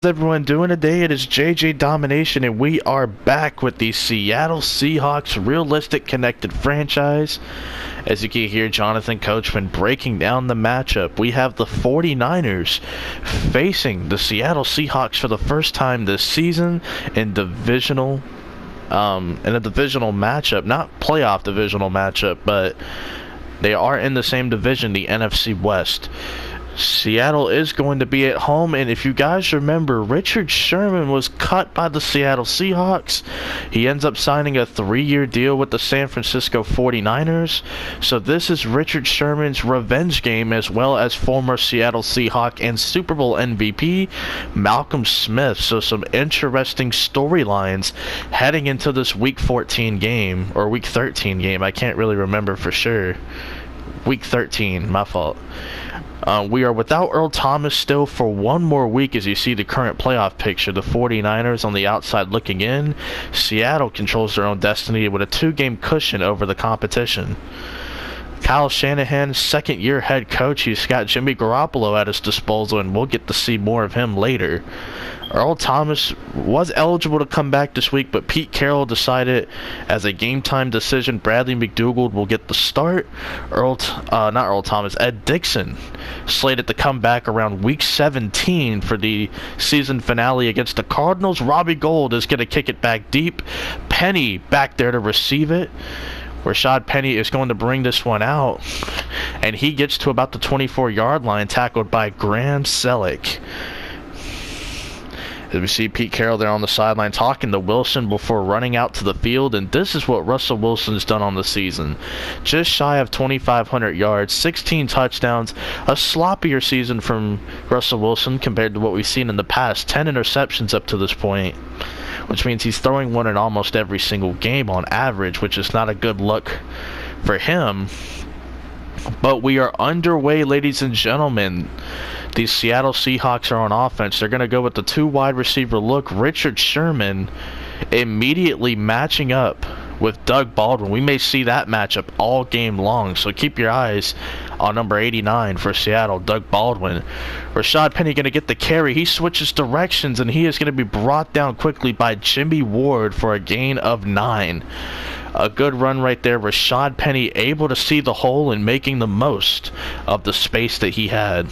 How's everyone doing today? It is JJ Domination, and we are back with the Seattle Seahawks Realistic Connected franchise. As you can hear Jonathan Coachman breaking down the matchup, we have the 49ers facing the Seattle Seahawks for the first time this season in divisional in a divisional matchup, not playoff divisional matchup, but they are in the same division, the NFC West. Seattle is going to be at home, and if you guys remember, Richard Sherman was cut by the Seattle Seahawks. He ends up signing a 3-year deal with the San Francisco 49ers. So this is Richard Sherman's revenge game, as well as former Seattle Seahawk and Super Bowl MVP Malcolm Smith. So some interesting storylines heading into this Week 14 game, or Week 13 game. I can't really remember for sure. Week 13, my fault. We are without Earl Thomas still for one more week. As you see the current playoff picture, the 49ers on the outside looking in. Seattle controls their own destiny with a 2-game cushion over the competition. Kyle Shanahan, second-year head coach. He's got Jimmy Garoppolo at his disposal, and we'll get to see more of him later. Earl Thomas was eligible to come back this week, but Pete Carroll decided as a game-time decision Bradley McDougald will get the start. Ed Dixon slated to come back around Week 17 for the season finale against the Cardinals. Robbie Gould is going to kick it back deep. Penny back there to receive it. Rashad Penny is going to bring this one out, and he gets to about the 24-yard line, tackled by Graham Selleck. As we see Pete Carroll there on the sideline talking to Wilson before running out to the field, and this is what Russell Wilson's done on the season. Just shy of 2,500 yards, 16 touchdowns, a sloppier season from Russell Wilson compared to what we've seen in the past. 10 interceptions up to this point, which means he's throwing one in almost every single game on average, which is not a good look for him. But we are underway, ladies and gentlemen. The Seattle Seahawks are on offense. They're going to go with the 2 wide receiver look. Richard Sherman immediately matching up with Doug Baldwin. We may see that matchup all game long, so keep your eyes on number 89 for Seattle, Doug Baldwin. Rashad Penny going to get the carry. He switches directions, and he is going to be brought down quickly by Jimmy Ward for a gain of 9. A good run right there. Rashad Penny able to see the hole and making the most of the space that he had.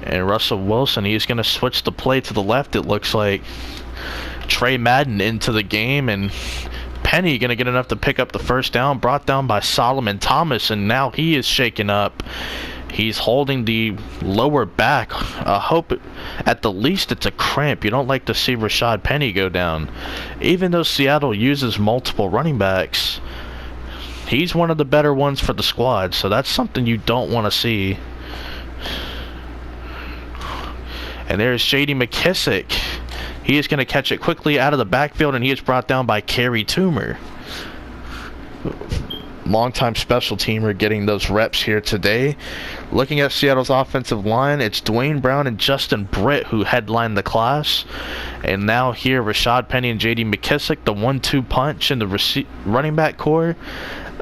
And Russell Wilson, he's going to switch the play to the left, it looks like. Trey Madden into the game, and Penny going to get enough to pick up the first down, brought down by Solomon Thomas, and now he is shaken up. He's holding the lower back. I hope at the least it's a cramp. You don't like to see Rashad Penny go down. Even though Seattle uses multiple running backs, he's one of the better ones for the squad, so that's something you don't want to see. And there's J.D. McKissick. He is going to catch it quickly out of the backfield, and he is brought down by Kerry Toomer. Longtime special teamer getting those reps here today. Looking at Seattle's offensive line, it's Dwayne Brown and Justin Britt who headlined the class. And now here, Rashad Penny and J.D. McKissick, the 1-2 punch in the running back core.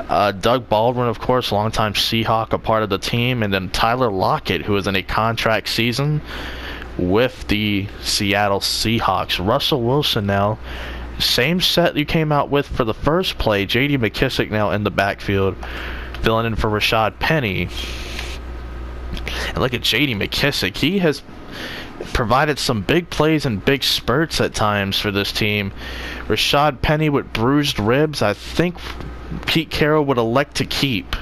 Doug Baldwin, of course, longtime Seahawk, a part of the team. And then Tyler Lockett, who is in a contract season with the Seattle Seahawks. Russell Wilson now, same set you came out with for the first play. J.D. McKissick now in the backfield, filling in for Rashad Penny. And look at J.D. McKissick. He has provided some big plays and big spurts at times for this team. Rashad Penny with bruised ribs. I think Pete Carroll would elect to keep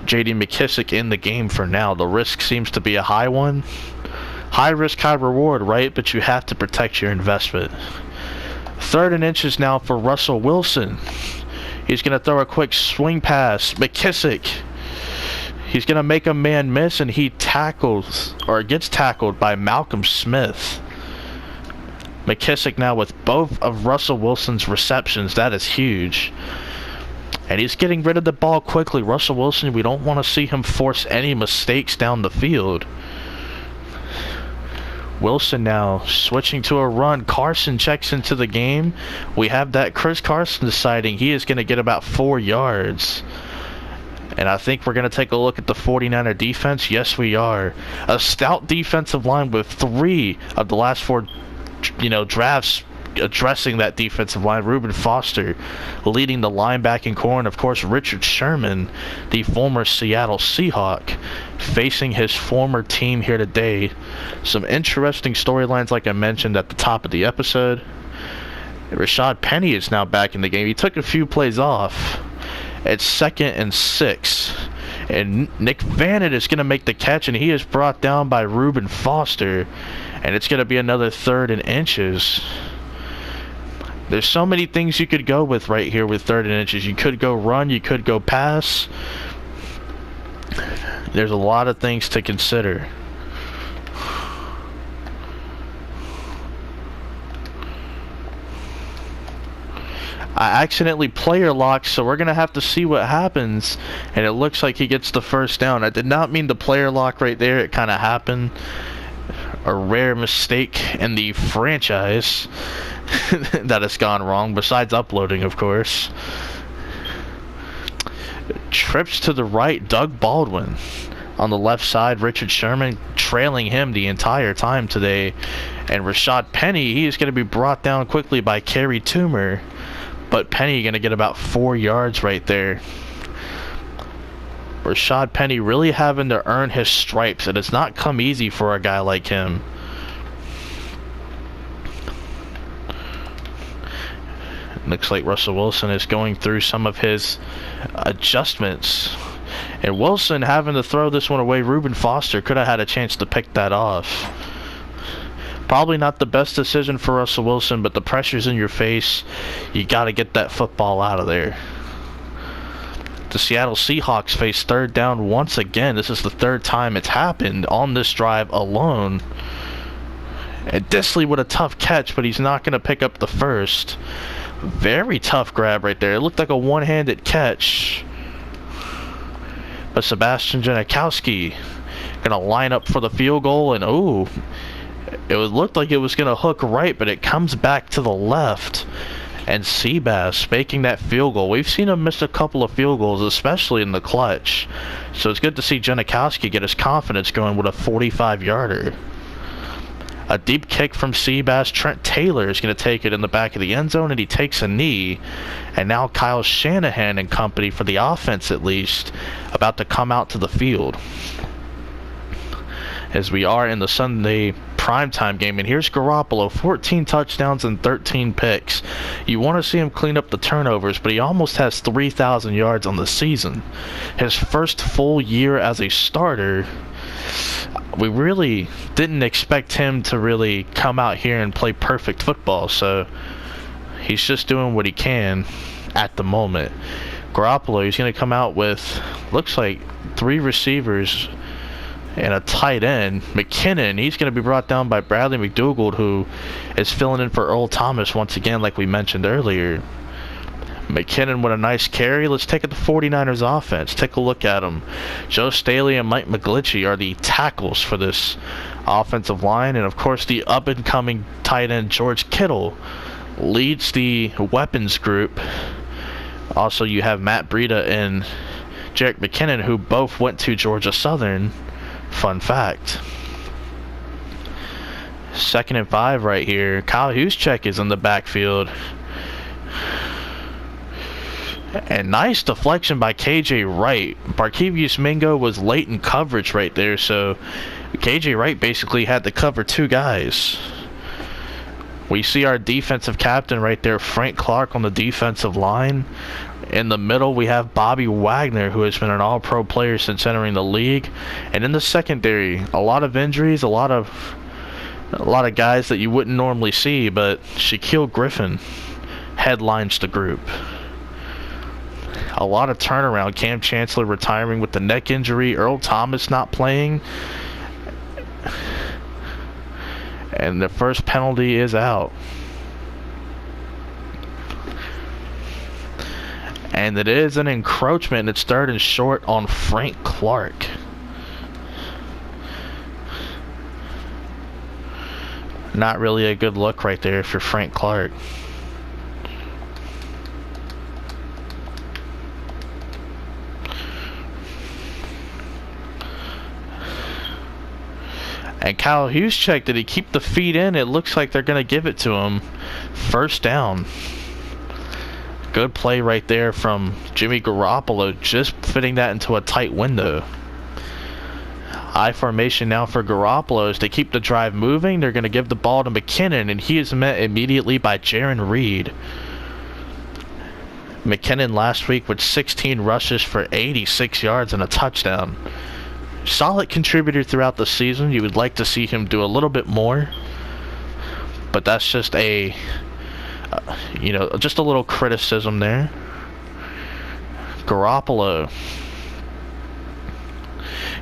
J.D. McKissick in the game for now. The risk seems to be a high one. High risk, high reward, right? But you have to protect your investment. 3rd and inches now for Russell Wilson. He's going to throw a quick swing pass. McKissick. He's going to make a man miss, and he gets tackled by Malcolm Smith. McKissick now with both of Russell Wilson's receptions. That is huge. And he's getting rid of the ball quickly. Russell Wilson, we don't want to see him force any mistakes down the field. Wilson now switching to a run. Carson checks into the game. We have that Chris Carson deciding he is going to get about 4 yards. And I think we're going to take a look at the 49er defense. Yes, we are. A stout defensive line with 3 of the last 4, drafts addressing that defensive line. Reuben Foster leading the linebacking core, and of course Richard Sherman, the former Seattle Seahawk, facing his former team here today. Some interesting storylines like I mentioned at the top of the episode. Rashad Penny is now back in the game. He took a few plays off. It's 2nd and 6. And Nick Vannon is going to make the catch, and he is brought down by Reuben Foster. And it's going to be another 3rd and inches. There's so many things you could go with right here with 3rd and inches. You could go run, you could go pass. There's a lot of things to consider. I accidentally player locked, so we're going to have to see what happens. And it looks like he gets the first down. I did not mean to player lock right there. It kind of happened. A rare mistake in the franchise that has gone wrong, besides uploading, of course. Trips to the right, Doug Baldwin. On the left side, Richard Sherman trailing him the entire time today. And Rashad Penny, he is going to be brought down quickly by Kerry Toomer. But Penny going to get about 4 yards right there. Rashad Penny really having to earn his stripes. It has not come easy for a guy like him. Looks like Russell Wilson is going through some of his adjustments. And Wilson having to throw this one away. Reuben Foster could have had a chance to pick that off. Probably not the best decision for Russell Wilson, but the pressure's in your face. You got to get that football out of there. The Seattle Seahawks face 3rd down once again. This is the 3rd time it's happened on this drive alone. And Disley with a tough catch, but he's not going to pick up the first. Very tough grab right there. It looked like a one-handed catch. But Sebastian Janikowski going to line up for the field goal, and ooh, it looked like it was going to hook right, but it comes back to the left. And Seabass making that field goal. We've seen him miss a couple of field goals, especially in the clutch. So it's good to see Janikowski get his confidence going with a 45-yarder. A deep kick from Seabass. Trent Taylor is going to take it in the back of the end zone, and he takes a knee. And now Kyle Shanahan and company, for the offense at least, about to come out to the field. As we are in the Sunday primetime game, and here's Garoppolo, 14 touchdowns and 13 picks. You want to see him clean up the turnovers, but he almost has 3,000 yards on the season. His first full year as a starter. We really didn't expect him to really come out here and play perfect football, so he's just doing what he can at the moment. Garoppolo, he's going to come out with, looks like 3 receivers and a tight end. McKinnon, he's going to be brought down by Bradley McDougald, who is filling in for Earl Thomas once again, like we mentioned earlier. McKinnon with a nice carry. Let's take it to 49ers offense. Take a look at them. Joe Staley and Mike McGlinchey are the tackles for this offensive line. And, of course, the up-and-coming tight end George Kittle leads the weapons group. Also, you have Matt Breida and Jerick McKinnon, who both went to Georgia Southern. Fun fact. 2nd and 5 right here. Kyle Juszczyk is in the backfield. And nice deflection by KJ Wright. Barkevius Mingo was late in coverage right there, so KJ Wright basically had to cover 2 guys. We see our defensive captain right there, Frank Clark, on the defensive line. In the middle, we have Bobby Wagner, who has been an all-pro player since entering the league. And in the secondary, a lot of injuries, a lot of guys that you wouldn't normally see, but Shaquille Griffin headlines the group. A lot of turnaround. Cam Chancellor retiring with the neck injury. Earl Thomas not playing. And the first penalty is out. And it is an encroachment. It's 3rd and short on Frank Clark. Not really a good look right there for Frank Clark. And Kyle Juszczyk, did he keep the feet in? It looks like they're going to give it to him. First down. Good play right there from Jimmy Garoppolo, just fitting that into a tight window. I formation now for Garoppolo as they keep the drive moving. They're going to give the ball to McKinnon, and he is met immediately by Jarran Reed. McKinnon last week with 16 rushes for 86 yards and a touchdown. Solid contributor throughout the season. You would like to see him do a little bit more, but that's just just a little criticism there. Garoppolo.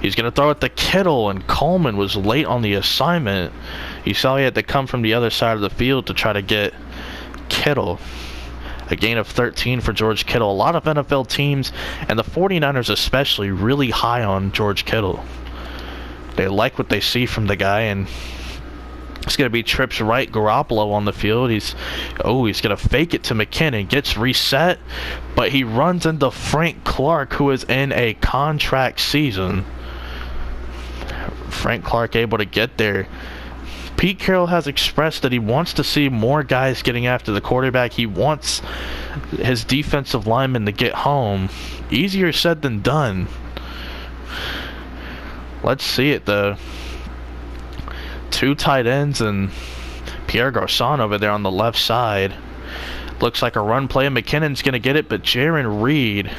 He's going to throw it to Kittle, and Coleman was late on the assignment. You saw he had to come from the other side of the field to try to get Kittle. A gain of 13 for George Kittle. A lot of NFL teams, and the 49ers especially, really high on George Kittle. They like what they see from the guy, and it's going to be trips right. Garoppolo on the field. He's going to fake it to McKinnon. Gets reset, but he runs into Frank Clark, who is in a contract season. Frank Clark able to get there. Pete Carroll has expressed that he wants to see more guys getting after the quarterback. He wants his defensive linemen to get home. Easier said than done. Let's see it, though. Two tight ends and Pierre Garçon over there on the left side. Looks like a run play. McKinnon's going to get it, but Jarran Reed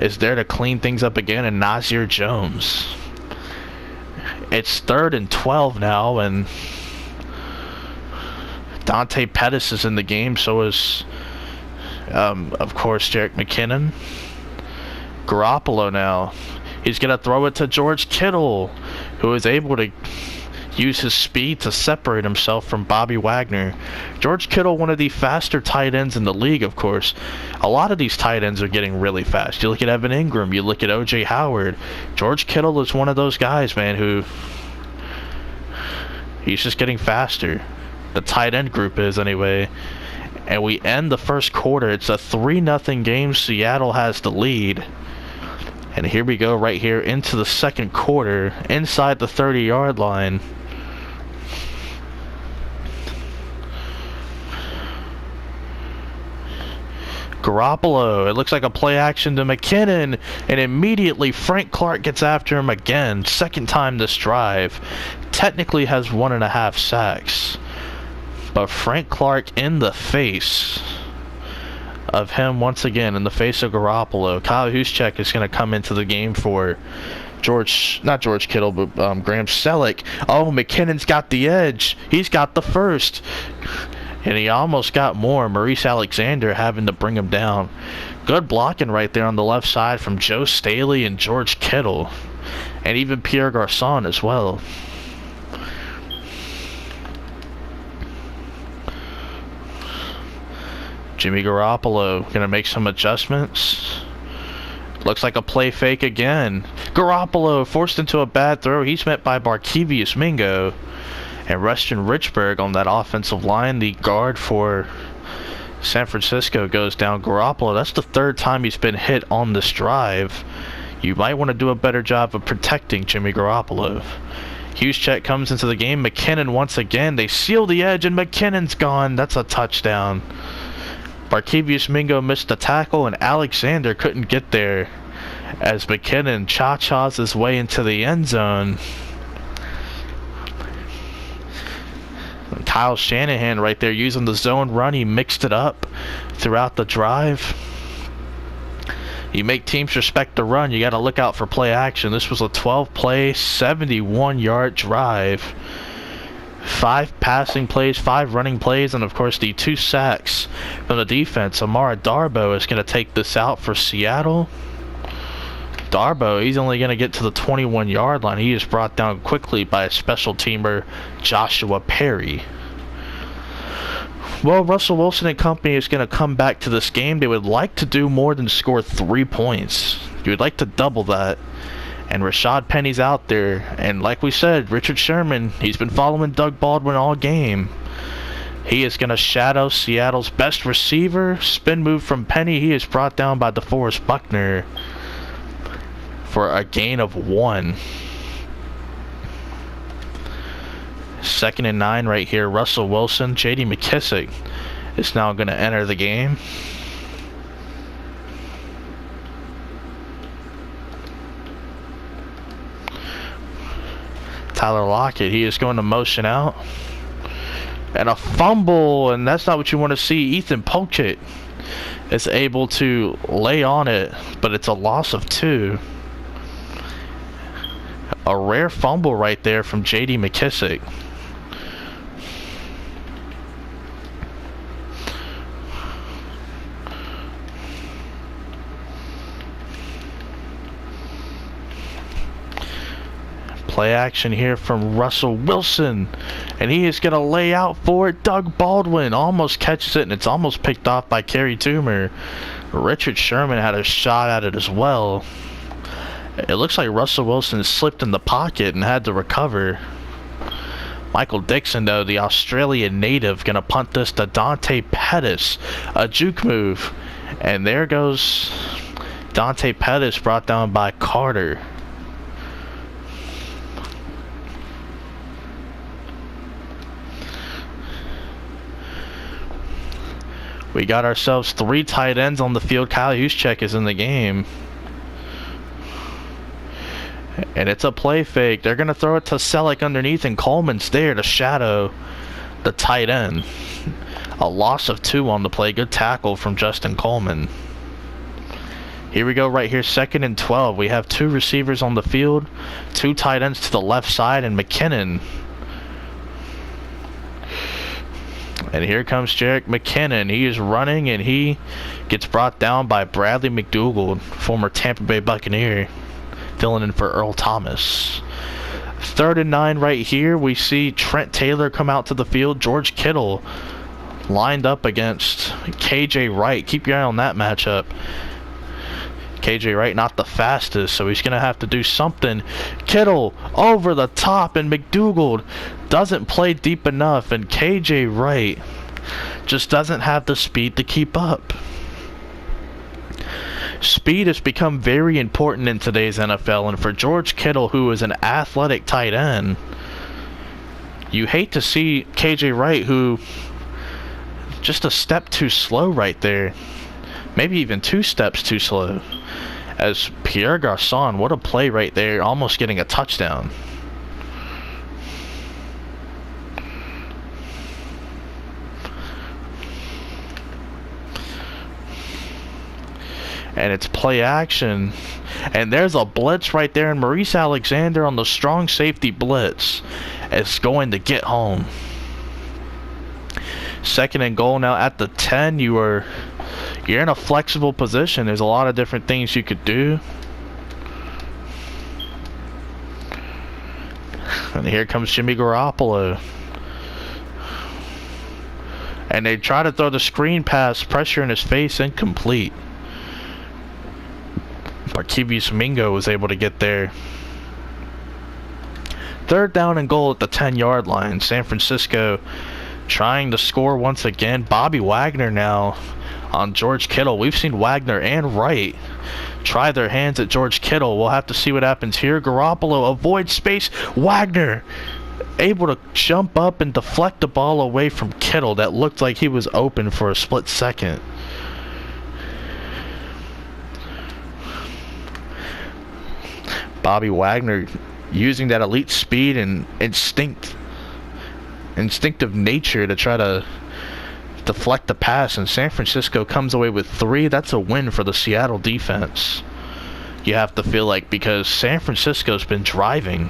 is there to clean things up again, and Nazir Jones. It's 3rd and 12 now, and Dante Pettis is in the game. So is, of course, Jerick McKinnon. Garoppolo now. He's going to throw it to George Kittle, who is able to use his speed to separate himself from Bobby Wagner. George Kittle, one of the faster tight ends in the league, of course. A lot of these tight ends are getting really fast. You look at Evan Ingram, you look at O.J. Howard. George Kittle is one of those guys, man, who he's just getting faster. The tight end group is, anyway. And we end the first quarter. It's a 3-0 game. Seattle has the lead. And here we go right here into the second quarter, inside the 30-yard line. Garoppolo, it looks like a play action to McKinnon, and immediately Frank Clark gets after him again. Second time this drive. Technically has 1.5 sacks. But Frank Clark in the face of him once again, in the face of Garoppolo. Kyle Juszczyk is going to come into the game for not George Kittle, but Graham Selleck. Oh, McKinnon's got the edge. He's got the first. And he almost got more. Maurice Alexander having to bring him down. Good blocking right there on the left side from Joe Staley and George Kittle. And even Pierre Garçon as well. Jimmy Garoppolo going to make some adjustments. Looks like a play fake again. Garoppolo forced into a bad throw. He's met by Barkevious Mingo. And Rustin Richburg on that offensive line, the guard for San Francisco, goes down. Garoppolo, that's the 3rd time he's been hit on this drive. You might want to do a better job of protecting Jimmy Garoppolo. Juszczyk comes into the game. McKinnon once again. They seal the edge, and McKinnon's gone. That's a touchdown. Barkevious Mingo missed the tackle, and Alexander couldn't get there as McKinnon cha-chas his way into the end zone. Kyle Shanahan right there using the zone run. He mixed it up throughout the drive. You make teams respect the run, you got to look out for play action. This was a 12-play, 71-yard drive. 5 passing plays, 5 running plays, and of course the 2 sacks from the defense. Amara Darboh is going to take this out for Seattle. Darboh, he's only going to get to the 21-yard line. He is brought down quickly by a special teamer, Joshua Perry. Well, Russell Wilson and company is going to come back to this game. They would like to do more than score 3 points. You would like to double that. And Rashad Penny's out there. And like we said, Richard Sherman, he's been following Doug Baldwin all game. He is going to shadow Seattle's best receiver. Spin move from Penny. He is brought down by DeForest Buckner for a gain of 1. 2nd and 9 right here. Russell Wilson, J.D. McKissic is now going to enter the game. Tyler Lockett, he is going to motion out. And a fumble, and that's not what you want to see. Ethan Pokit is able to lay on it, but it's a loss of 2. A rare fumble right there from J.D. McKissic. Play action here from Russell Wilson, and he is going to lay out for it. Doug Baldwin almost catches it, and it's almost picked off by Kerry Toomer. Richard Sherman had a shot at it as well. It looks like Russell Wilson slipped in the pocket and had to recover. Michael Dixon, though, the Australian native, going to punt this to Dante Pettis. A juke move, and there goes Dante Pettis, brought down by Carter. We got ourselves 3 tight ends on the field. Kyle Juszczyk is in the game. And it's a play fake. They're going to throw it to Selleck underneath, and Coleman's there to shadow the tight end. A loss of 2 on the play. Good tackle from Justin Coleman. Here we go right here, 2nd and 12. We have 2 receivers on the field, 2 tight ends to the left side, and McKinnon. And here comes Jerick McKinnon. He is running, and he gets brought down by Bradley McDougald, former Tampa Bay Buccaneer, filling in for Earl Thomas. 3rd and 9 right here. We see Trent Taylor come out to the field. George Kittle lined up against KJ Wright. Keep your eye on that matchup. KJ Wright not the fastest, so he's going to have to do something. Kittle over the top, and McDougald doesn't play deep enough, and KJ Wright just doesn't have the speed to keep up. Speed has become very important in today's NFL, and for George Kittle, who is an athletic tight end, you hate to see KJ Wright, who just a step too slow right there. Maybe even 2 steps too slow. As Pierre Garçon, what a play right there, almost getting a touchdown. And it's play action. And there's a blitz right there, and Maurice Alexander on the strong safety blitz is going to get home. 2nd and goal now at the 10. You're in a flexible position. There's a lot of different things you could do. And here comes Jimmy Garoppolo. And they try to throw the screen pass, pressure in his face, incomplete. Barkevius Mingo was able to get there. 3rd down and goal at the 10-yard line. San Francisco trying to score once again. Bobby Wagner now on George Kittle. We've seen Wagner and Wright try their hands at George Kittle. We'll have to see what happens here. Garoppolo avoids space. Wagner able to jump up and deflect the ball away from Kittle. That looked like he was open for a split second. Bobby Wagner using that elite speed and instinctive nature to try to deflect the pass, and San Francisco comes away with 3. That's a win for the Seattle defense, you have to feel like, because San Francisco's been driving.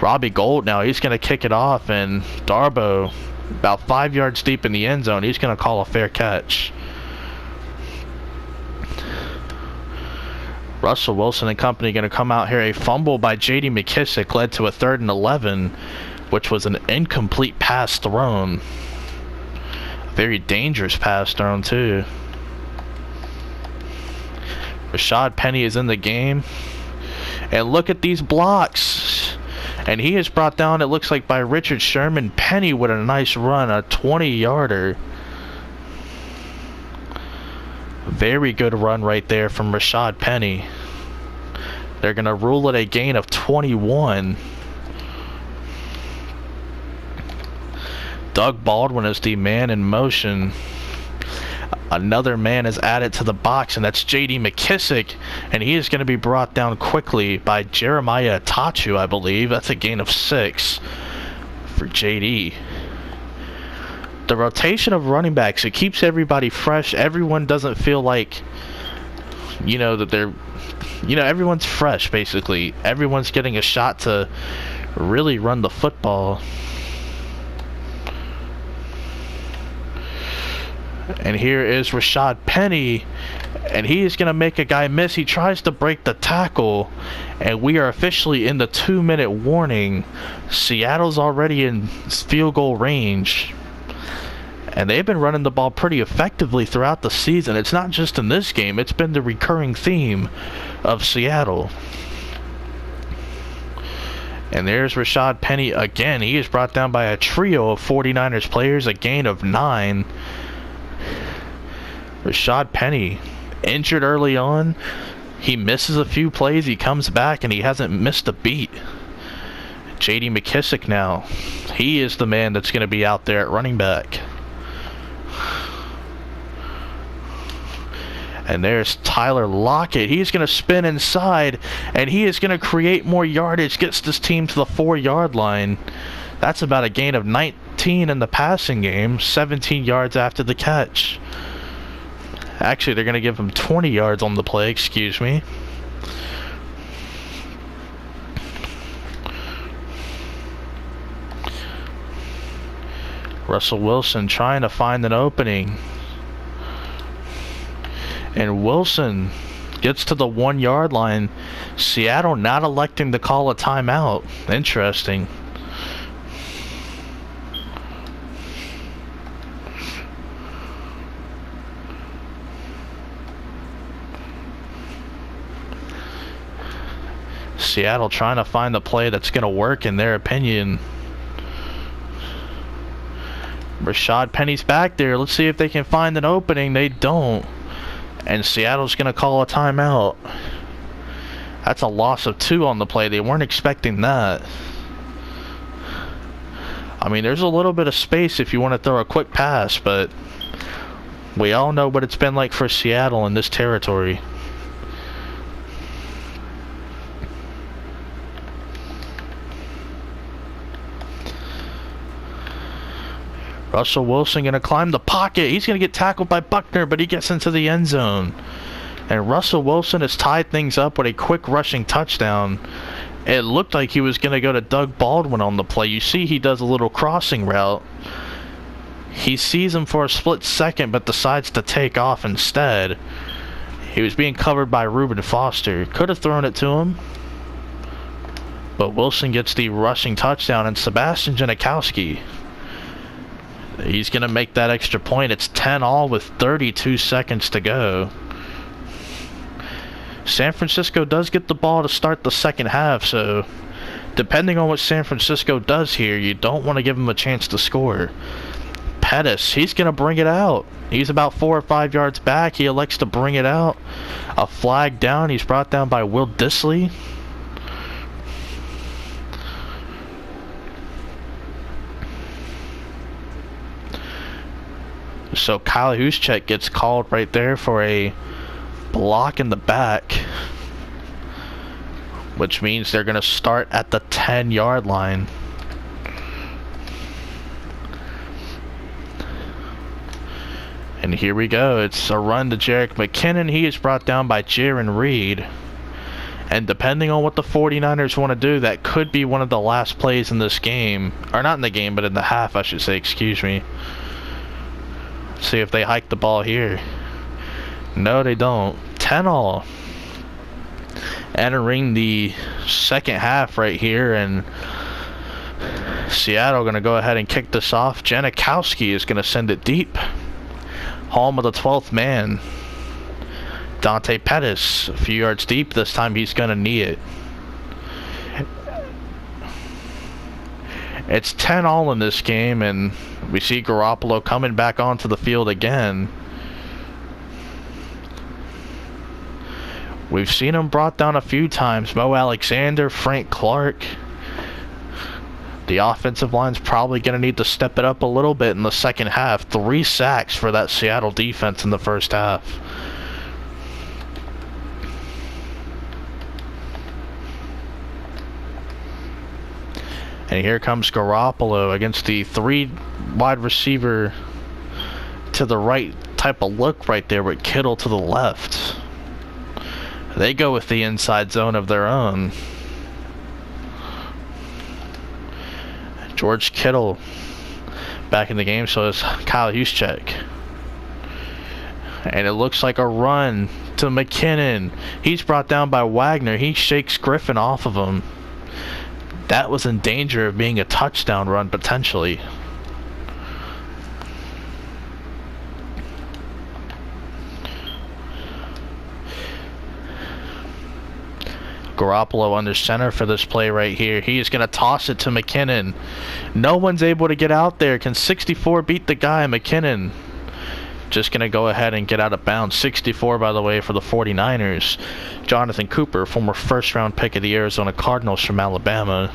Robbie Gould now, he's going to kick it off, and Darboh about 5 yards deep in the end zone. He's going to call a fair catch. Russell Wilson and company going to come out here. A fumble by J.D. McKissic led to a 3rd and 11, which was an incomplete pass thrown. Very dangerous pass thrown, too. Rashad Penny is in the game. And look at these blocks. And he is brought down, it looks like, by Richard Sherman. Penny with a nice run, a 20-yarder. Very good run right there from Rashad Penny. They're going to rule it a gain of 21. Doug Baldwin is the man in motion. Another man is added to the box, and that's J.D. McKissick, and he is going to be brought down quickly by Jeremiah Tachu, I believe. That's a gain of 6 for J.D. The rotation of running backs, it keeps everybody fresh. Everyone doesn't feel like, that they're, everyone's fresh, basically. Everyone's getting a shot to really run the football. And here is Rashad Penny, and he is going to make a guy miss. He tries to break the tackle, and we are officially in the 2-minute warning. Seattle's already in field goal range, and they've been running the ball pretty effectively throughout the season. It's not just in this game. It's been the recurring theme of Seattle. And there's Rashad Penny again. He is brought down by a trio of 49ers players, a gain of 9. Rashad Penny, injured early on. He misses a few plays. He comes back, and he hasn't missed a beat. J.D. McKissick now. He is the man that's going to be out there at running back. And there's Tyler Lockett. He's going to spin inside, and he is going to create more yardage. Gets this team to the 4-yard line. That's about a gain of 19 in the passing game. 17 yards after the catch. Actually, they're going to give him 20 yards on the play, excuse me. Russell Wilson trying to find an opening. And Wilson gets to the 1-yard line. Seattle not electing to call a timeout. Interesting. Seattle trying to find the play that's going to work in their opinion. Rashad Penny's back there. Let's see if they can find an opening. They don't. And Seattle's going to call a timeout. That's a loss of 2 on the play. They weren't expecting that. I mean, there's a little bit of space if you want to throw a quick pass, but we all know what it's been like for Seattle in this territory. Russell Wilson going to climb the pocket. He's going to get tackled by Buckner, but he gets into the end zone. And Russell Wilson has tied things up with a quick rushing touchdown. It looked like he was going to go to Doug Baldwin on the play. You see he does a little crossing route. He sees him for a split second, but decides to take off instead. He was being covered by Reuben Foster. Could have thrown it to him. But Wilson gets the rushing touchdown, and Sebastian Janikowski, he's going to make that extra point. It's 10-all with 32 seconds to go. San Francisco does get the ball to start the second half, so depending on what San Francisco does here, you don't want to give them a chance to score. Pettis, he's going to bring it out. He's about 4 or 5 yards back. He elects to bring it out. A flag down. He's brought down by Will Dissly. So Kyle Juszczyk gets called right there for a block in the back, which means they're going to start at the 10-yard line. And here we go. It's a run to Jerick McKinnon. He is brought down by Jaron Reed. And depending on what the 49ers want to do, that could be one of the last plays in this game. Or not in the game, but in the half, I should say. Excuse me. See if they hike the ball here. No, they don't. 10-all. Entering the second half right here, and Seattle going to go ahead and kick this off. Janikowski is going to send it deep. Home of the 12th man. Dante Pettis, a few yards deep. This time he's going to knee it. It's 10-all in this game, and we see Garoppolo coming back onto the field again. We've seen him brought down a few times. Mo Alexander, Frank Clark. The offensive line's probably going to need to step it up a little bit in the second half. 3 sacks for that Seattle defense in the first half. And here comes Garoppolo against the 3 wide receiver to the right type of look right there with Kittle to the left. They go with the inside zone of their own. George Kittle back in the game, so is Kyle Juszczyk. And it looks like a run to McKinnon. He's brought down by Wagner. He shakes Griffin off of him. That was in danger of being a touchdown run potentially. Garoppolo under center for this play right here. He is going to toss it to McKinnon. No one's able to get out there. Can 64 beat the guy? McKinnon just going to go ahead and get out of bounds. 64, by the way, for the 49ers. Jonathan Cooper, former first-round pick of the Arizona Cardinals from Alabama.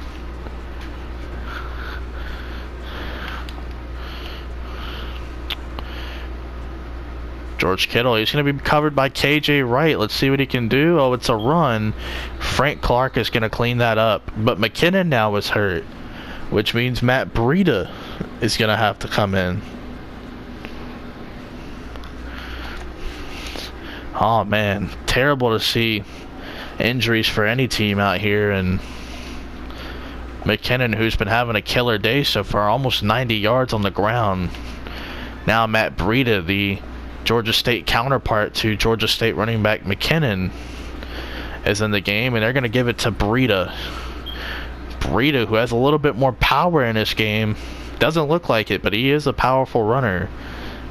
George Kittle, he's going to be covered by KJ Wright. Let's see what he can do. Oh, it's a run. Frank Clark is going to clean that up. But McKinnon now is hurt, which means Matt Breida is going to have to come in. Oh, man. Terrible to see injuries for any team out here. And McKinnon, who's been having a killer day so far, almost 90 yards on the ground. Now Matt Breida, the Georgia State counterpart to Georgia State running back McKinnon, is in the game, and they're going to give it to Breida. Breida, who has a little bit more power in this game. Doesn't look like it, but he is a powerful runner.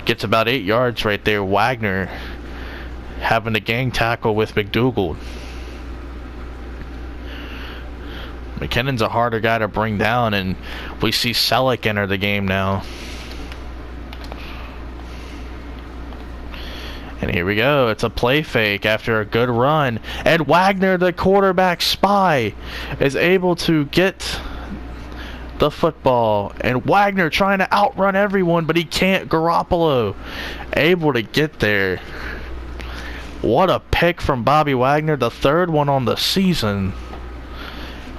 Gets about 8 yards right there. Wagner having the gang tackle with McDougal. McKinnon's a harder guy to bring down, and we see Selleck enter the game now. And here we go. It's a play fake after a good run. And Wagner, the quarterback spy, is able to get the football. And Wagner trying to outrun everyone, but he can't. Garoppolo able to get there. What a pick from Bobby Wagner. The third one on the season.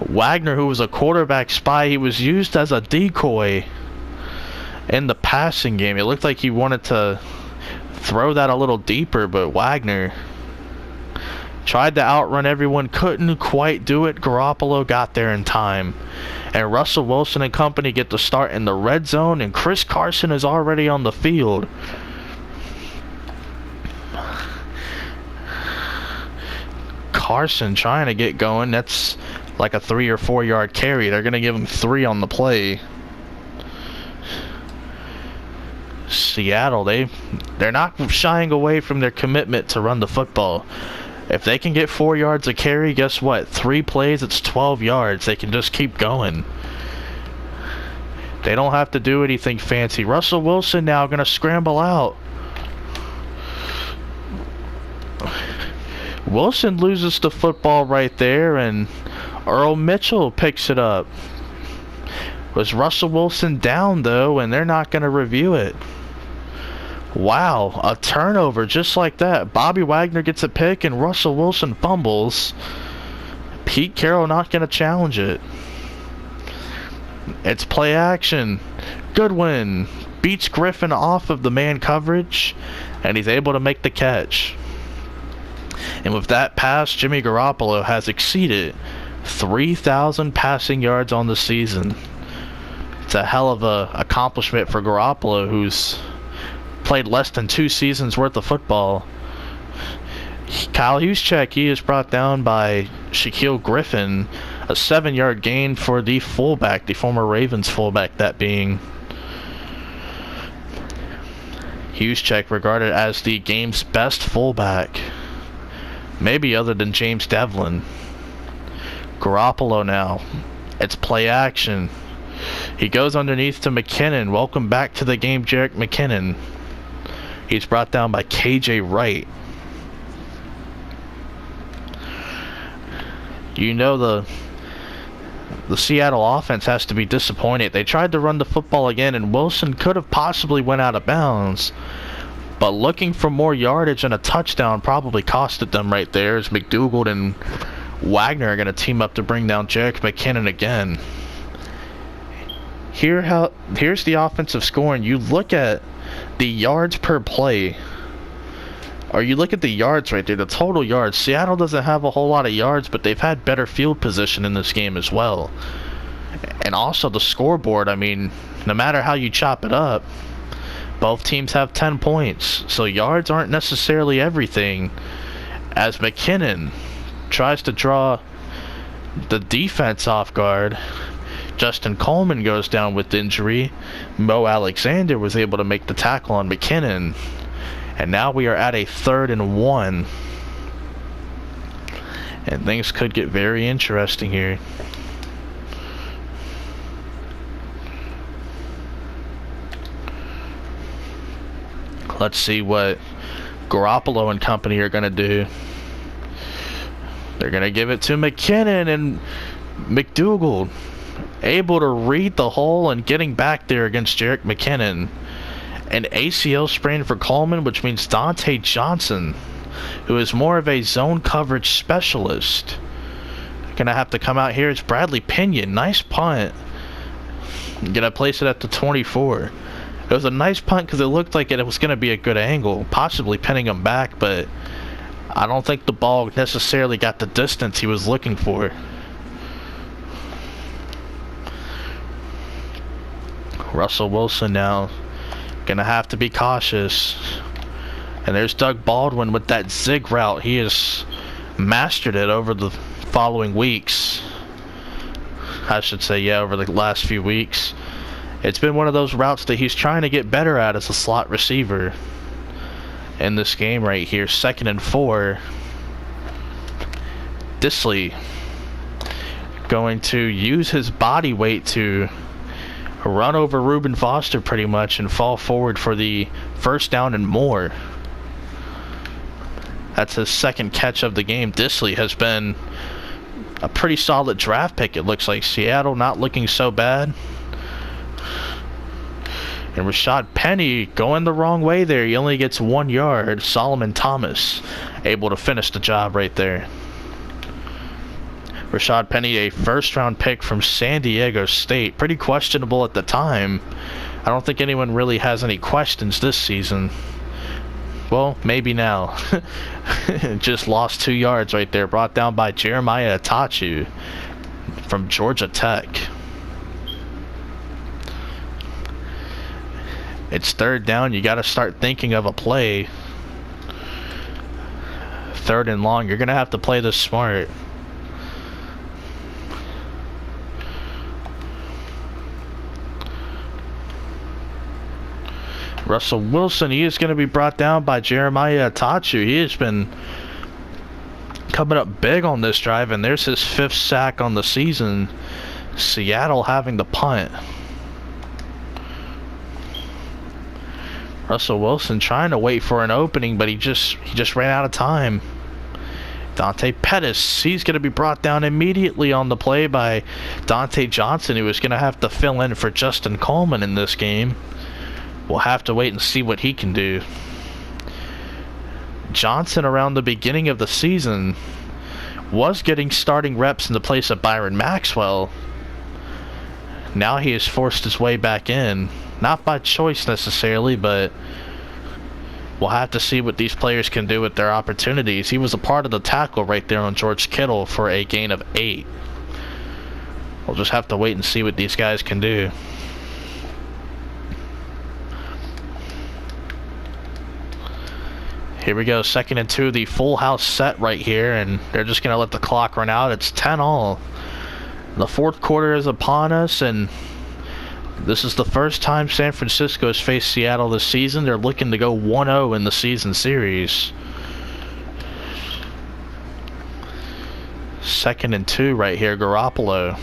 Wagner, who was a quarterback spy, he was used as a decoy in the passing game. It looked like he wanted to throw that a little deeper, but Wagner tried to outrun everyone, couldn't quite do it. Garoppolo got there in time, and Russell Wilson and company get the start in the red zone, and Chris Carson is already on the field. Carson trying to get going. That's like a 3 or 4 yard carry. They're going to give him 3 on the play. Seattle, they're not shying away from their commitment to run the football. If they can get 4 yards a carry, guess what? 3 plays, it's 12 yards. They can just keep going. They don't have to do anything fancy. Russell Wilson now going to scramble out. Wilson loses the football right there, and Earl Mitchell picks it up. Was Russell Wilson down, though, and they're not going to review it. Wow, a turnover just like that. Bobby Wagner gets a pick, and Russell Wilson fumbles. Pete Carroll not going to challenge it. It's play action. Goodwin beats Griffin off of the man coverage, and he's able to make the catch. And with that pass, Jimmy Garoppolo has exceeded 3,000 passing yards on the season. It's a hell of a accomplishment for Garoppolo, who's played less than 2 seasons worth of football. Kyle Juszczyk, he is brought down by Shaquille Griffin. A 7-yard gain for the fullback, the former Ravens fullback, that being Juszczyk, regarded as the game's best fullback, maybe other than James Devlin. Garoppolo now. It's play action. He goes underneath to McKinnon. Welcome back to the game, Jerick McKinnon. He's brought down by KJ Wright. You know The Seattle offense has to be disappointed. They tried to run the football again, and Wilson could have possibly went out of bounds. But looking for more yardage and a touchdown probably costed them right there, as McDougald and Wagner are going to team up to bring down Jerick McKinnon again. Here's the offensive scoring. You look at the yards per play, or you look at the yards right there, the total yards. Seattle doesn't have a whole lot of yards, but they've had better field position in this game as well. And also the scoreboard, I mean, no matter how you chop it up, both teams have 10 points. So yards aren't necessarily everything, as McKinnon tries to draw the defense off guard. Justin Coleman goes down with injury. Mo Alexander was able to make the tackle on McKinnon. And now we are at a 3rd and 1. And things could get very interesting here. Let's see what Garoppolo and company are going to do. They're going to give it to McKinnon, and McDougald able to read the hole and getting back there against Jerick McKinnon. An ACL sprain for Coleman, which means Dante Johnson, who is more of a zone coverage specialist, gonna have to come out here. It's Bradley Pinion. Nice punt. Gonna place it at the 24. It was a nice punt because it looked like it was gonna be a good angle, possibly pinning him back, but I don't think the ball necessarily got the distance he was looking for. Russell Wilson now gonna have to be cautious. And there's Doug Baldwin with that zig route. He has mastered it over the following weeks. I should say, yeah, over the last few weeks. It's been one of those routes that he's trying to get better at as a slot receiver. In this game right here, 2nd and 4. Dissly going to use his body weight to run over Reuben Foster pretty much and fall forward for the 1st down and more. That's his 2nd catch of the game. Dissly has been a pretty solid draft pick, it looks like. Seattle not looking so bad. And Rashad Penny going the wrong way there. He only gets 1 yard. Solomon Thomas able to finish the job right there. Rashad Penny, a 1st-round pick from San Diego State. Pretty questionable at the time. I don't think anyone really has any questions this season. Well, maybe now. Just lost 2 yards right there. Brought down by Jeremiah Atachu from Georgia Tech. It's 3rd down. You got to start thinking of a play. 3rd and long. You're going to have to play this smart. Russell Wilson, he is going to be brought down by Jeremiah Atachu. He has been coming up big on this drive, and there's his 5th sack on the season. Seattle having the punt. Russell Wilson trying to wait for an opening, but he just ran out of time. Dante Pettis, he's going to be brought down immediately on the play by Dante Johnson, who is going to have to fill in for Justin Coleman in this game. We'll have to wait and see what he can do. Johnson, around the beginning of the season, was getting starting reps in the place of Byron Maxwell. Now he has forced his way back in. Not by choice necessarily, but we'll have to see what these players can do with their opportunities. He was a part of the tackle right there on George Kittle for a gain of 8. We'll just have to wait and see what these guys can do. Here we go, 2nd and 2, the full house set right here, and they're just going to let the clock run out. It's 10-all. The 4th quarter is upon us, and this is the first time San Francisco has faced Seattle this season. They're looking to go 1-0 in the season series. 2nd and 2 right here, Garoppolo.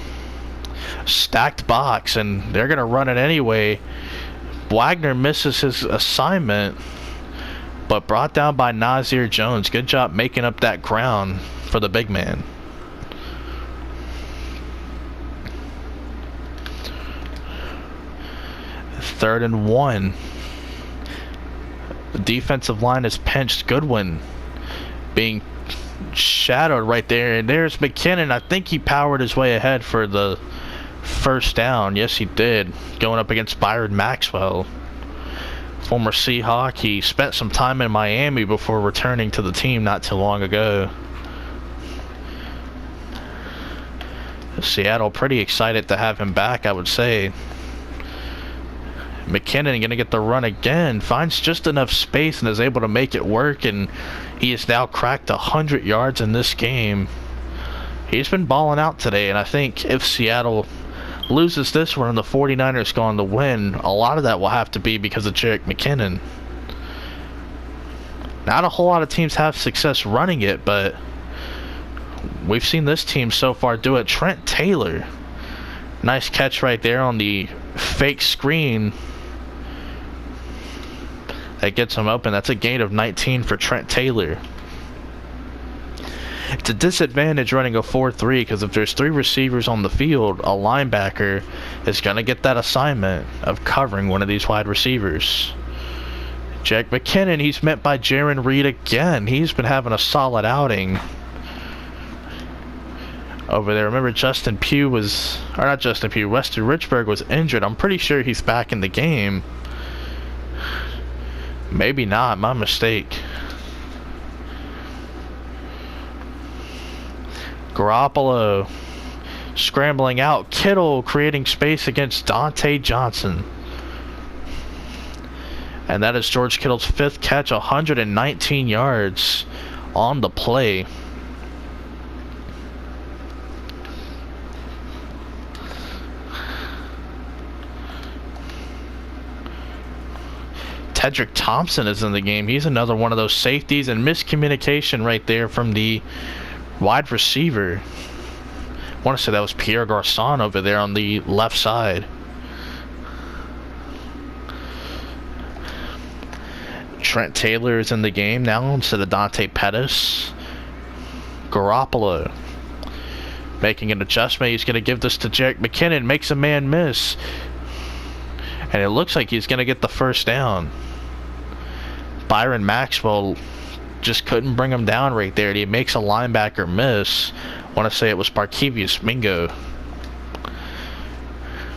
Stacked box, and they're going to run it anyway. Wagner misses his assignment, but brought down by Nazir Jones. Good job making up that ground for the big man. 3rd and 1. The defensive line is pinched. Goodwin being shadowed right there, and there's McKinnon. I think he powered his way ahead for the first down. Yes, he did. Going up against Byron Maxwell, former Seahawk. He spent some time in Miami before returning to the team not too long ago. Seattle pretty excited to have him back, I would say. McKinnon going to get the run again, finds just enough space and is able to make it work, and he has now cracked 100 yards in this game. He's been balling out today, and I think if Seattle loses this one and the 49ers go on to win, a lot of that will have to be because of Jerick McKinnon. Not a whole lot of teams have success running it, but we've seen this team so far do it. Trent Taylor, nice catch right there on the fake screen that gets him open. That's a gain of 19 for Trent Taylor. It's a disadvantage running a 4-3 because if there's 3 receivers on the field, a linebacker is going to get that assignment of covering one of these wide receivers. Jerick McKinnon, he's met by Jaron Reed again. He's been having a solid outing over there. Remember, Weston Richburg was injured. I'm pretty sure he's back in the game. Maybe not, my mistake. Garoppolo scrambling out. Kittle creating space against Dante Johnson. And that is George Kittle's 5th catch, 119 yards on the play. Tedrick Thompson is in the game. He's another one of those safeties, and miscommunication right there from the wide receiver. I want to say that was Pierre Garçon over there on the left side. Trent Taylor is in the game now instead of Dante Pettis. Garoppolo making an adjustment. He's going to give this to Jerick McKinnon. Makes a man miss. And it looks like he's going to get the first down. Byron Maxwell just couldn't bring him down right there. He makes a linebacker miss. I want to say it was Barkevius Mingo.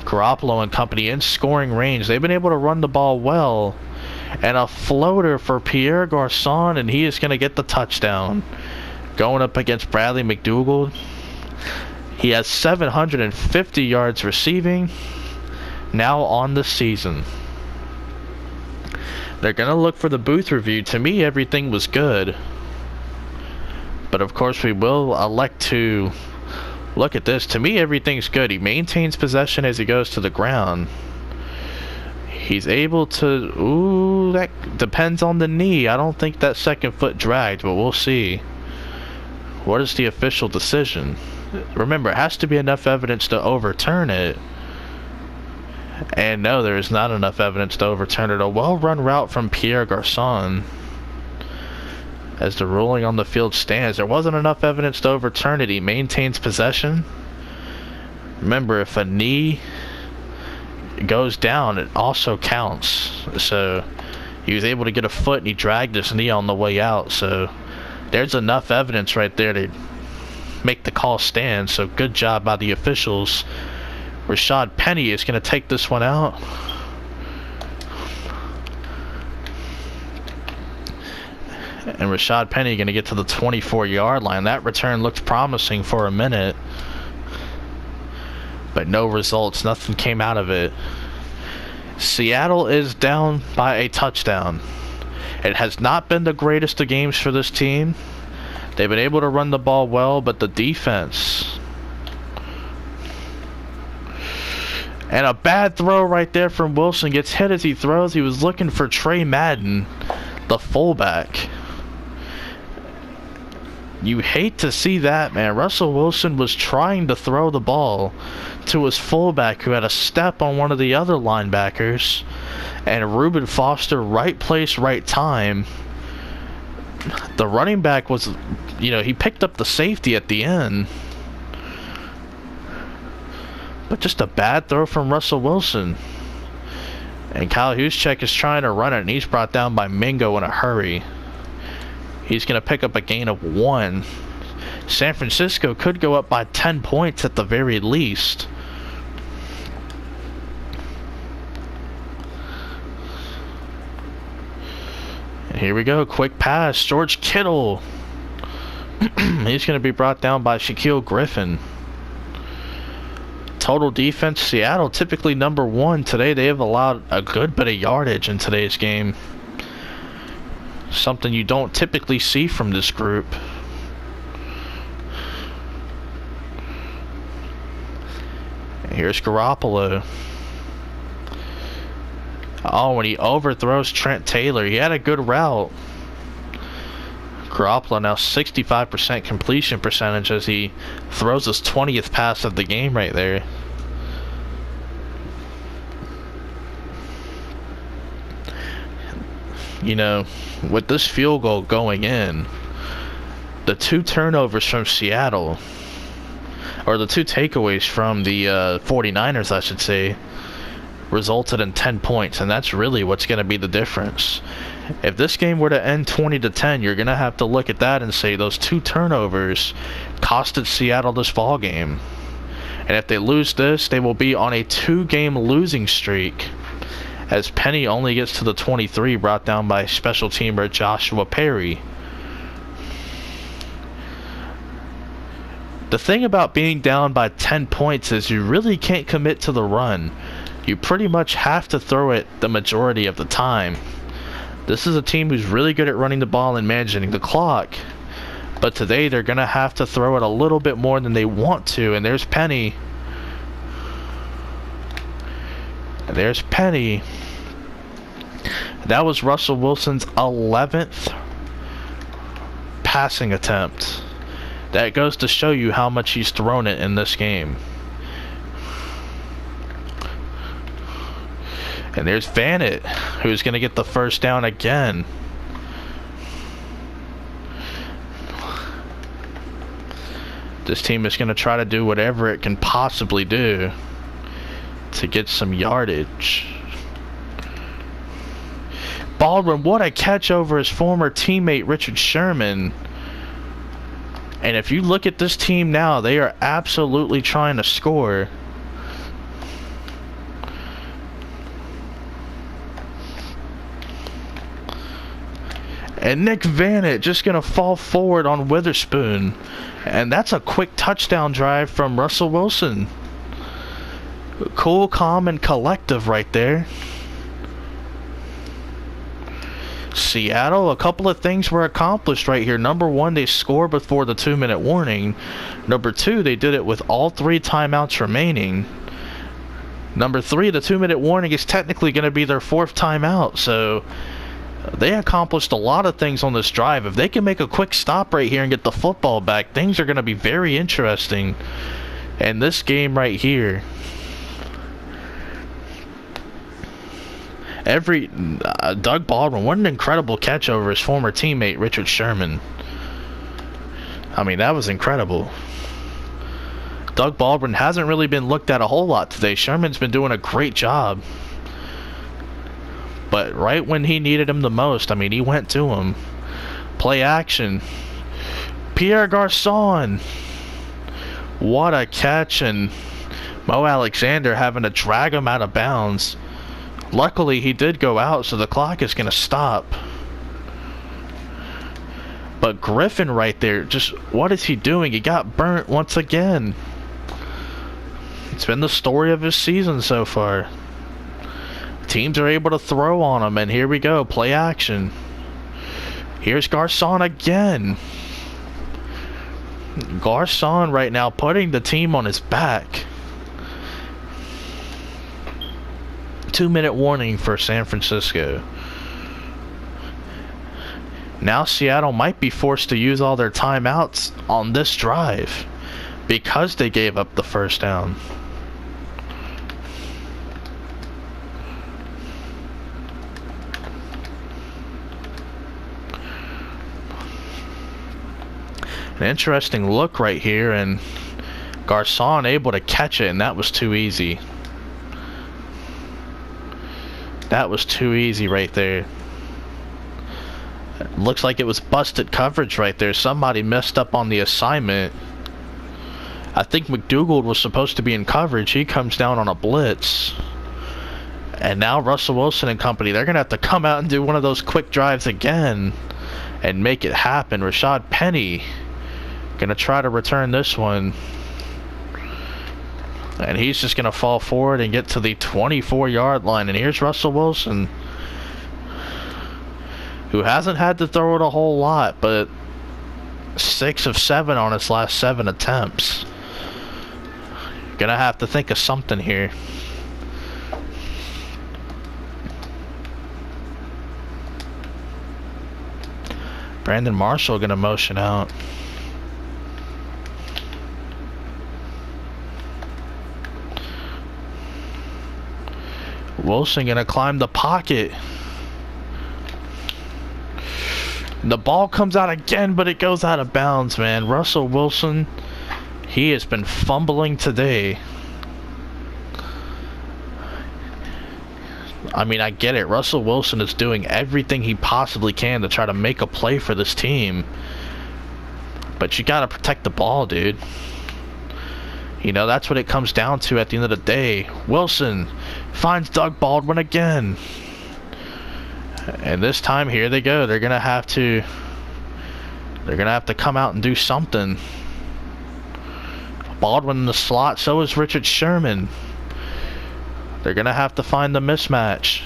Garoppolo and company in scoring range. They've been able to run the ball well. And a floater for Pierre Garçon, and he is going to get the touchdown. Going up against Bradley McDougald. He has 750 yards receiving now on the season. They're going to look for the booth review. To me, everything was good. But of course, we will elect to look at this. To me, everything's good. He maintains possession as he goes to the ground. He's able to... Ooh, that depends on the knee. I don't think that second foot dragged, but we'll see. What is the official decision? Remember, it has to be enough evidence to overturn it. And no, there is not enough evidence to overturn it. A well-run route from Pierre Garçon. As the ruling on the field stands, there wasn't enough evidence to overturn it. He maintains possession. Remember, if a knee goes down, it also counts. So he was able to get a foot and he dragged his knee on the way out. So there's enough evidence right there to make the call stand. So good job by the officials. Rashad Penny is going to take this one out. And Rashad Penny going to get to the 24-yard line. That return looked promising for a minute. But no results. Nothing came out of it. Seattle is down by a touchdown. It has not been the greatest of games for this team. They've been able to run the ball well, but the defense... And a bad throw right there from Wilson. Gets hit as he throws. He was looking for Trey Madden, the fullback. You hate to see that, man. Russell Wilson was trying to throw the ball to his fullback who had a step on one of the other linebackers. And Reuben Foster, right place, right time. The running back was, he picked up the safety at the end. But just a bad throw from Russell Wilson. And Kyle Juszczyk is trying to run it, and he's brought down by Mingo in a hurry. He's going to pick up a gain of 1. San Francisco could go up by 10 points at the very least. And here we go, quick pass, George Kittle. He's going to be brought down by Shaquille Griffin. Total defense, Seattle typically number 1. Today they have allowed a good bit of yardage in today's game. Something you don't typically see from this group. And here's Garoppolo. Oh, when he overthrows Trent Taylor, he had a good route. Garoppolo now 65% completion percentage as he throws his 20th pass of the game right there. You know, with this field goal going in, the 2 turnovers from Seattle, or the 2 takeaways from the 49ers, I should say, resulted in 10 points, and that's really what's going to be the difference. If this game were to end 20-10, you're going to have to look at that and say those 2 turnovers costed Seattle this ball game. And if they lose this, they will be on a 2-game losing streak, as Penny only gets to the 23, brought down by special teamer Joshua Perry. The thing about being down by 10 points is you really can't commit to the run. You pretty much have to throw it the majority of the time. This is a team who's really good at running the ball and managing the clock. But today they're going to have to throw it a little bit more than they want to. And there's Penny. And there's Penny. That was Russell Wilson's 11th passing attempt. That goes to show you how much he's thrown it in this game. And there's Vanett, who's going to get the first down again. This team is going to try to do whatever it can possibly do to get some yardage. Baldwin, what a catch over his former teammate Richard Sherman. And if you look at this team now, they are absolutely trying to score. And Nick Vanett just going to fall forward on Witherspoon. And that's a quick touchdown drive from Russell Wilson. Cool, calm, and collective right there. Seattle, a couple of things were accomplished right here. Number 1, they scored before the 2-minute warning. Number 2, they did it with all 3 timeouts remaining. Number 3, the 2-minute warning is technically going to be their 4th timeout. So they accomplished a lot of things on this drive. If they can make a quick stop right here and get the football back, things are going to be very interesting. And this game right here, Doug Baldwin, what an incredible catch over his former teammate Richard Sherman. I mean, that was incredible. Doug Baldwin hasn't really been looked at a whole lot today. Sherman's been doing a great job. But right when he needed him the most, I mean, he went to him. Play action. Pierre Garçon. What a catch, and Mo Alexander having to drag him out of bounds. Luckily, he did go out, so the clock is going to stop. But Griffin right there, just what is he doing? He got burnt once again. It's been the story of his season so far. Teams are able to throw on him, and here we go, play action. Here's Garçon again. Garçon right now putting the team on his back. 2-minute warning for San Francisco. Now Seattle might be forced to use all their timeouts on this drive because they gave up the first down. An interesting look right here, and Garçon able to catch it, and that was too easy. That was too easy right there. Looks like it was busted coverage right there. Somebody messed up on the assignment. I think McDougald was supposed to be in coverage. He comes down on a blitz. And now Russell Wilson and company, they're going to have to come out and do one of those quick drives again and make it happen. Rashad Penny going to try to return this one. And he's just going to fall forward and get to the 24-yard line. And here's Russell Wilson, who hasn't had to throw it a whole lot, but 6 of 7 on his last 7 attempts. Going to have to think of something here. Brandon Marshall going to motion out. Wilson going to climb the pocket. The ball comes out again, but it goes out of bounds, man. Russell Wilson, he has been fumbling today. I mean, I get it. Russell Wilson is doing everything he possibly can to try to make a play for this team. But you got to protect the ball, dude. You know, that's what it comes down to at the end of the day. Wilson finds Doug Baldwin again. And this time, here they go. They're going to have to come out and do something. Baldwin in the slot. So is Richard Sherman. They're going to have to find the mismatch.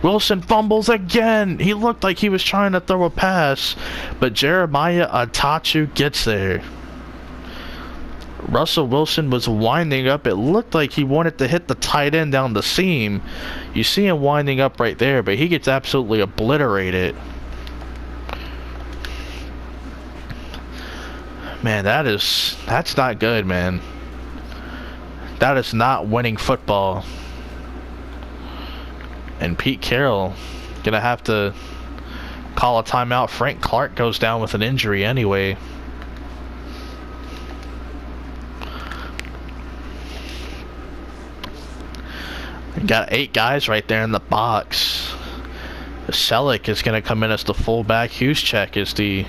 Wilson fumbles again. He looked like he was trying to throw a pass, but Jeremiah Atachu gets there. Russell Wilson was winding up. It looked like he wanted to hit the tight end down the seam. You see him winding up right there, but he gets absolutely obliterated. Man, that's not good, man. That is not winning football. And Pete Carroll gonna have to call a timeout. Frank Clark goes down with an injury anyway. Got 8 guys right there in the box. Selleck is going to come in as the fullback. Juszczyk is the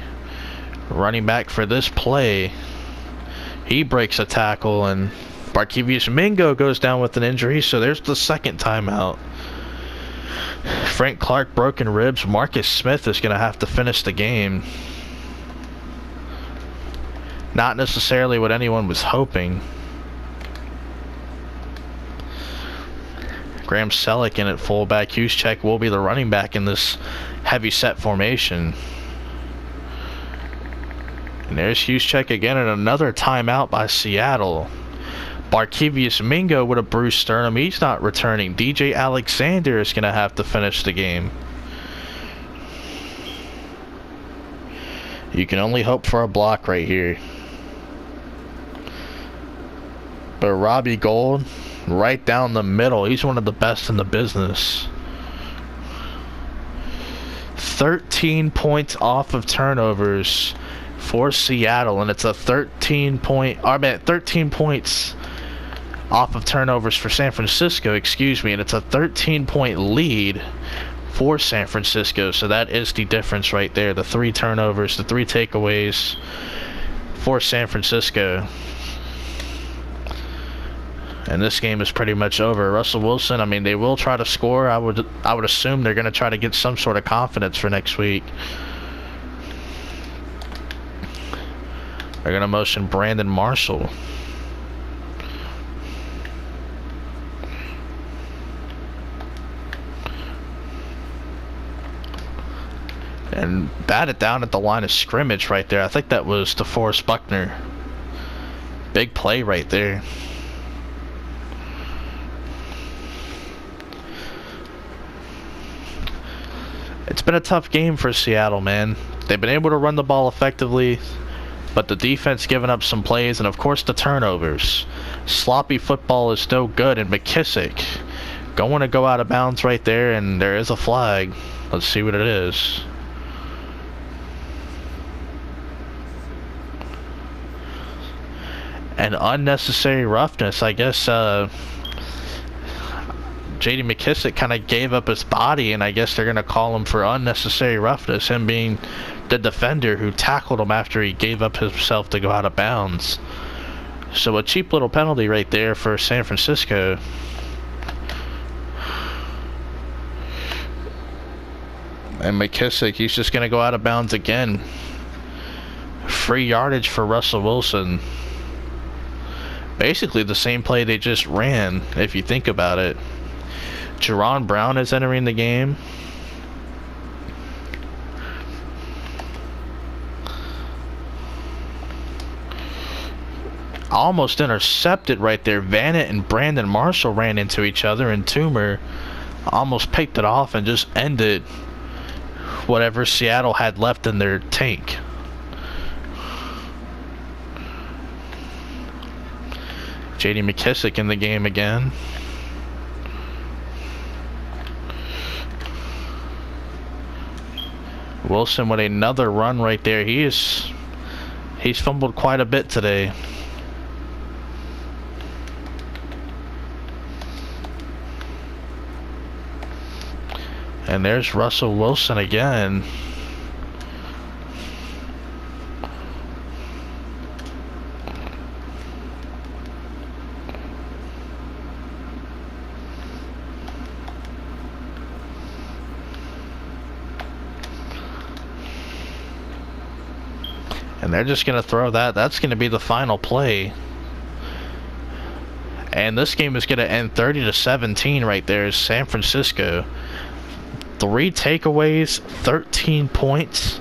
running back for this play. He breaks a tackle, and Barkevius Mingo goes down with an injury, so there's the second timeout. Frank Clark, broken ribs. Marcus Smith is going to have to finish the game. Not necessarily what anyone was hoping. Graham Selleck in at fullback. Juszczyk will be the running back in this heavy set formation. And there's Juszczyk again, and another timeout by Seattle. Barkevius Mingo with a bruised sternum. He's not returning. DJ Alexander is going to have to finish the game. You can only hope for a block right here. But Robbie Gould, right down the middle. He's one of the best in the business. 13 points off of turnovers for Seattle, and it's a 13 points off of turnovers for San Francisco, and it's a 13-point lead for San Francisco. So that is the difference right there. The 3 turnovers, the 3 takeaways for San Francisco. And this game is pretty much over. Russell Wilson, I mean, they will try to score. I would assume they're going to try to get some sort of confidence for next week. They're going to motion Brandon Marshall. And batted down at the line of scrimmage right there. I think that was DeForest Buckner. Big play right there. It's been a tough game for Seattle, man. They've been able to run the ball effectively, but the defense giving up some plays, and of course the turnovers. Sloppy football is no good, and McKissick going to go out of bounds right there, and there is a flag. Let's see what it is. An unnecessary roughness, I guess. J.D. McKissic kind of gave up his body, and I guess they're going to call him for unnecessary roughness, him being the defender who tackled him after he gave up himself to go out of bounds. So a cheap little penalty right there for San Francisco. And McKissic, he's just going to go out of bounds again. Free yardage for Russell Wilson. Basically the same play they just ran, if you think about it. Jerron Brown is entering the game. Almost intercepted right there. Vanett and Brandon Marshall ran into each other, and Toomer almost picked it off and just ended whatever Seattle had left in their tank. J.D. McKissic in the game again. Wilson with another run right there. He's fumbled quite a bit today. And there's Russell Wilson again. And they're just going to throw that. That's going to be the final play. And this game is going to end 30-17 right there. San Francisco. 3 takeaways, 13 points.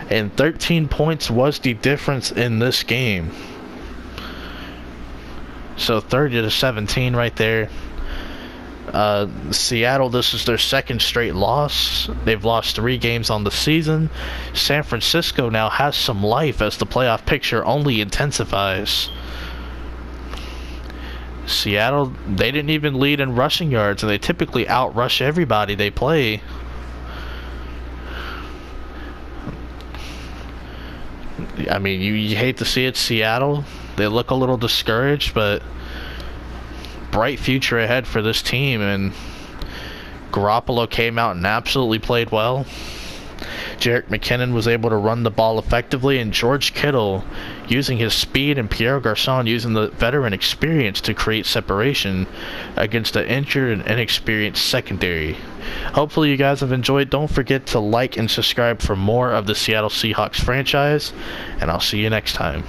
And 13 points was the difference in this game. So 30-17 right there. Seattle, this is their second straight loss. They've lost 3 games on the season. San Francisco now has some life as the playoff picture only intensifies. Seattle, they didn't even lead in rushing yards, and they typically outrush everybody they play. I mean, you hate to see it, Seattle. They look a little discouraged, but bright future ahead for this team, and Garoppolo came out and absolutely played well. Jerick McKinnon was able to run the ball effectively, and George Kittle using his speed and Pierre Garçon using the veteran experience to create separation against the injured and inexperienced secondary. Hopefully you guys have enjoyed. Don't forget to like and subscribe for more of the Seattle Seahawks franchise, and I'll see you next time.